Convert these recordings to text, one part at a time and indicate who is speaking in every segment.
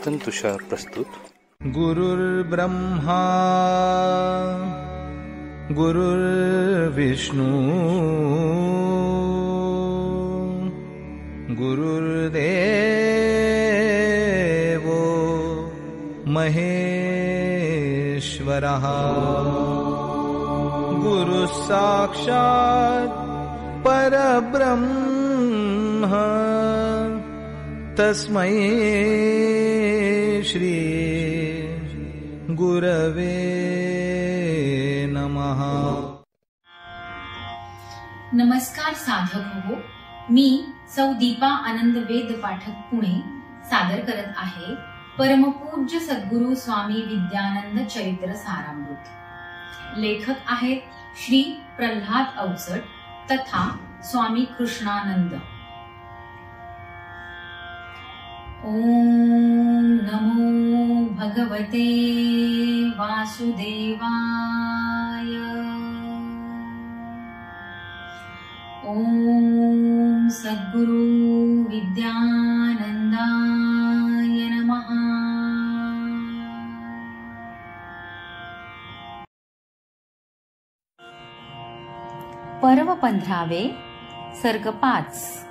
Speaker 1: चिंतन तुषार प्रस्तुत.
Speaker 2: गुरुर्ब्रह्मा गुरुर्विष्णू गुरुर्देवो महेश्वरः गुरुः साक्षात् परब्रह्म तस्मै श्री गुरवे नमः.
Speaker 3: नमस्कार साधक हो, मी सौ दीपा आनंद वेद पाठक पुणे सादर करत आहे परमपूज्य सद्गुरु स्वामी विद्यानंद चरित्र सारामृत. लेखक आहेत श्री प्रल्हाद अवचट तथा स्वामी कृष्णानंद. ओम नमो भगवते वासुदेवाय. ओम सद्गुरु विद्यानंदाय नमः. पर्व 15 सर्ग 5.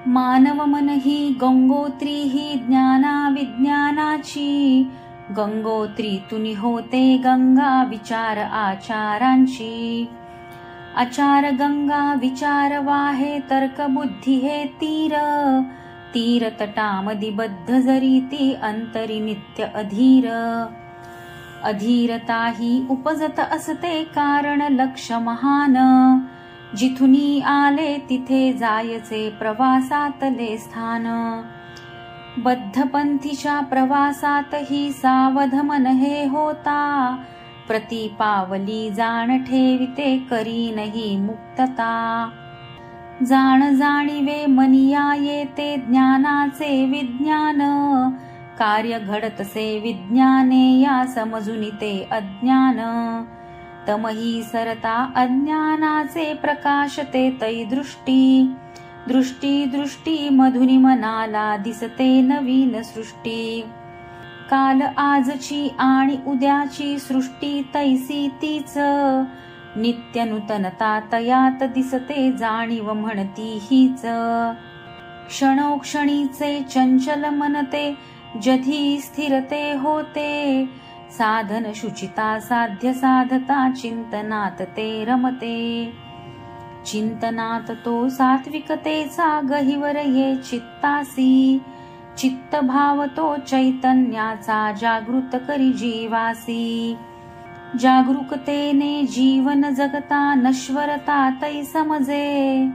Speaker 3: मानव मन ही गंगोत्री ही ज्ञाना विज्ञानाची. गंगोत्री तुनी होते गंगा विचार आचारांची. आचार गंगा विचार वाहे तर्क बुद्धी हे तीर. तीर तटामधी बद्ध जरी ती अंतरी नित्य अधीर. अधीरता ही उपजत असते कारण लक्ष महान. जिथुनी आले तिथे जायचे प्रवासातले स्थान. बद्धपंथीच्या प्रवासातही सावध मन हे होता. प्रतिपावली जाण ठेविते करीनही मुक्तता. जाण जाणीवे मनिया येते ज्ञानाचे विज्ञान. कार्य घडतसे विज्ञाने या समजून ते अज्ञान. तमही सरता अज्ञानाचे प्रकाशते तै दृष्टी. दृष्टी दृष्टी मधुनी मनाला दिसते नवीन सृष्टी. काल आजची आणि उद्याची सृष्टी तैसी तीच. नित्य नूतनता तयात दिसते जाणीव म्हणती हीच. क्षणोक्षणीचे चंचल मनते जधी स्थिरते होते. साधन शुचिता साध्य साधता चिंतनात ते रमते. चिंतनात तो सात्विकतेचा गहिवर ये चित्तासी. चित्त भाव तो चैतन्याचा जागृत करी जीवासी. जागरूकतेने जीवन जगता नश्वरता तै समजे.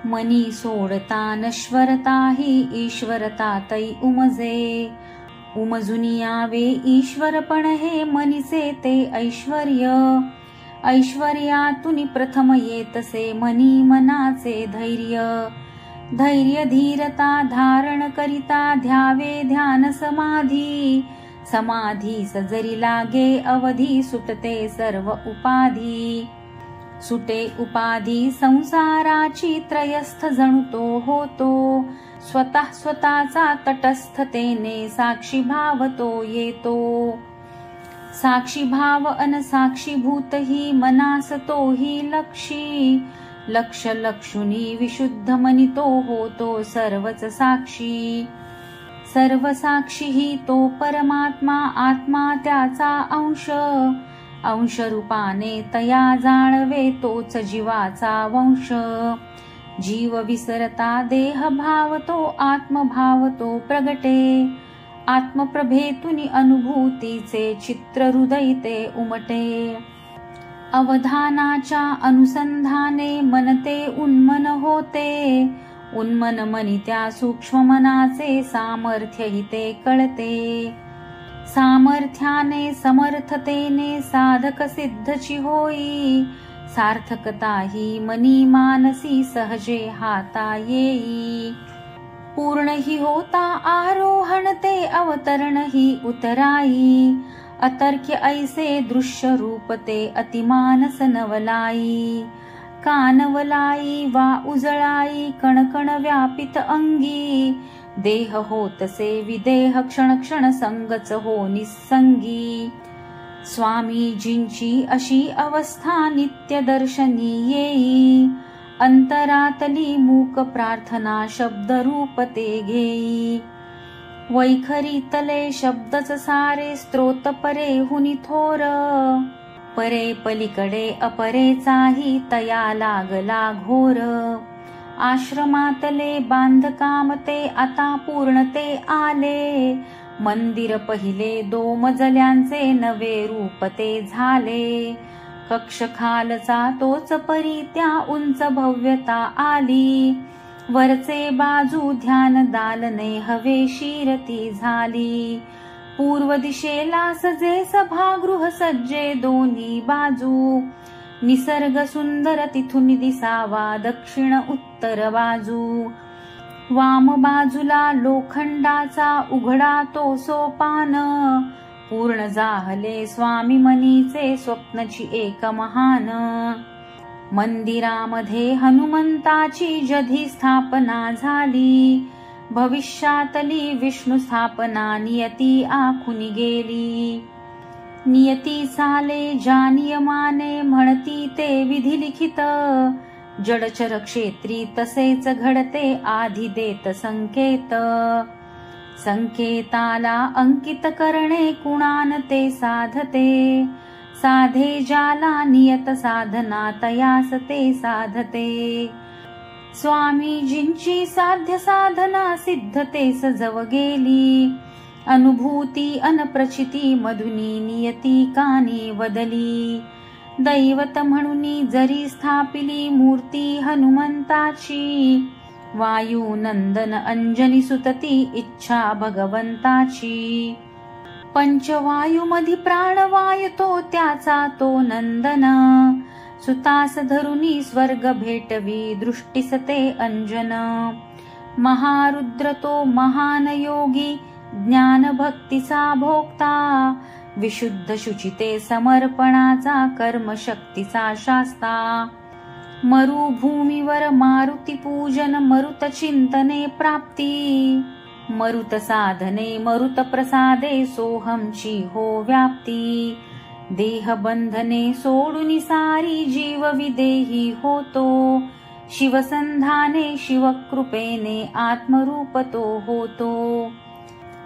Speaker 3: मनी सोडता नश्वरता ही ईश्वरता तै उमजे. उमजून यावे ईश्वरपण हे मनीचे ते ऐश्वर्य. ऐश्वर्यातून प्रथम येतसे मनी मनाचे धैर्य. धैर्य धीरता धारण करिता ध्यावे ध्यान समाधी. समाधी सजरी लागे अवधी सुटते सर्व उपाधी. सुटे उपाधी संसाराची त्रयस्थ जणू तो होतो. स्वतः स्वतःचा तटस्थतेने साक्षी भाव तो येतो. साक्षी भाव अनसाक्षीभूत ही मनास तो ही लक्षी. लक्ष लक्षुनी विशुद्ध मनी तो होतो सर्वच साक्षी. सर्व साक्षी ही तो परमात्मा आत्मा त्याचा अंश. अंश रूपाने तया जाणवे तोच जीवाचा वंश. जीव विसरता देह भाव तो आत्मभाव तो प्रगटे. आत्मप्रभेतुनी अनुभूतीचे चित्र हृदय ते उमटे. अवधानाच्या अनुसंधाने मनते उन्मन होते. उन्मन मनी त्या सूक्ष्म मनाचे सामर्थ्य हि ते कळते. सामर्थ्याने समर्थतेने साधक सिद्धची होई. सार्थकता ही मनी मानसी सहजे हाता येई. पूर्ण ही होता आरोहण ते अवतरण ही उतराई. अतर्क्य ऐसे दृश्य रूप ते अतिमानस नवलाई. कानवलाई वा उजळाई कणकण व्यापित अंगी.
Speaker 1: देह होतसे विदेह क्षण क्षण संगच हो निसंगी. स्वामीजींची अशी अवस्था नित्य दर्शनी येई. अंतरातली मूक प्रार्थना शब्द रूप ते घेई. वैखरीतले शब्दच सारे स्त्रोत परे हुनी थोर. परे पलीकडे अपरेचाही तया लागला घोर. आश्रमातले बांधकाम ते आता पूर्णते आले. मंदिर पहिले 2 मजल्यांचे नवे रूप ते झाले. कक्ष खालचा तोच परी त्या उंच भव्यता आली. वरचे बाजू ध्यान दालने हवेशीर ती झाली. पूर्व दिशेला सजे सभागृह सज्जे दोन्ही बाजू. निसर्ग सुंदर तिथून दिसावा दक्षिण उत्तर बाजू. वाम बाजूला लोखंडाचा उघडा तो सोपान. पूर्ण जाहले स्वामी मनीचे स्वप्नची एक महान. मंदिरामध्ये हनुमंताची जधी स्थापना झाली. भविष्यातली विष्णू स्थापना नियती आखून गेली. नियती चाले ज्या नियमाने म्हणती ते विधी लिखित. जडचर क्षेत्री तसेच घडते आधी देत संकेत. संकेताला अंकित करणे कुणान ते साधते. साधे ज्याला नियत साधना तयास ते साधते. स्वामीजींची साध्य साधना सिद्धते सजव गेली. अनुभूती अनप्रचिती मधुनी नियती कानी वदली. दैवत म्हणूनी जरी स्थापिली मूर्ती हनुमंताची. वायू नंदन अंजनी सुतती इच्छा भगवंताची. पंचवायूमधी प्राणवायू तो त्याचा तो नंदन. सुतास धरुनी स्वर्ग भेटवी दृष्टीसते अंजन. महारुद्र तो महान योगी ज्ञान भक्तीचा भोक्ता. विशुद्ध शुचिते समर्पणाचा कर्मशक्तीचा शास्ता. मरुभूमीवर मारुती पूजन मरुत चिंतने प्राप्ती. मरुत साधने मरुत प्रसादे सोहमची हो व्याप्ती. देह बंधने सोडून सारी जीव विदेही होतो. शिवसंधाने शिवकृपेने आत्मरूप तो होतो.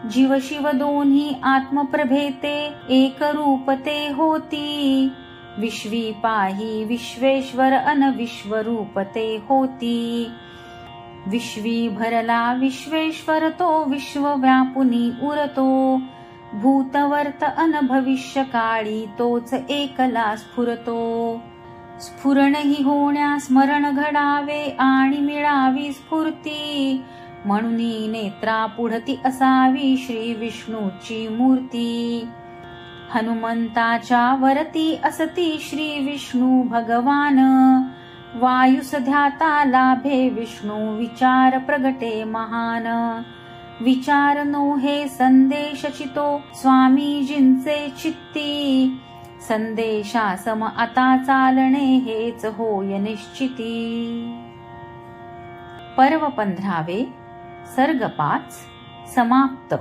Speaker 1: जीव शिव दोन्ही आत्मप्रभेते एक रूपते होती. विश्वी पाही विश्वेश्वर अन विश्वरूपते होती. विश्वी भरला विश्वेश्वर तो विश्व व्यापुनी उरतो. भूतवर्त अन भविष्य काळी तोच एकला स्फुरतो. स्फुरण ही होण्या स्मरण घडावे आणि मिळावी स्फूर्ती. म्हणून नेत्रा पुढती असावी श्री विष्णूची मूर्ती. हनुमंताच्या वरती असती श्री विष्णू भगवान. वायुस ध्याता लाभे विष्णू विचार प्रगटे महान. विचार नो हे संदेश चितो स्वामीजींचे चित्ती. संदेशा सम आता चालणे हेच होय निश्चिती. पर्व 15 सर्ग 5 समाप्त.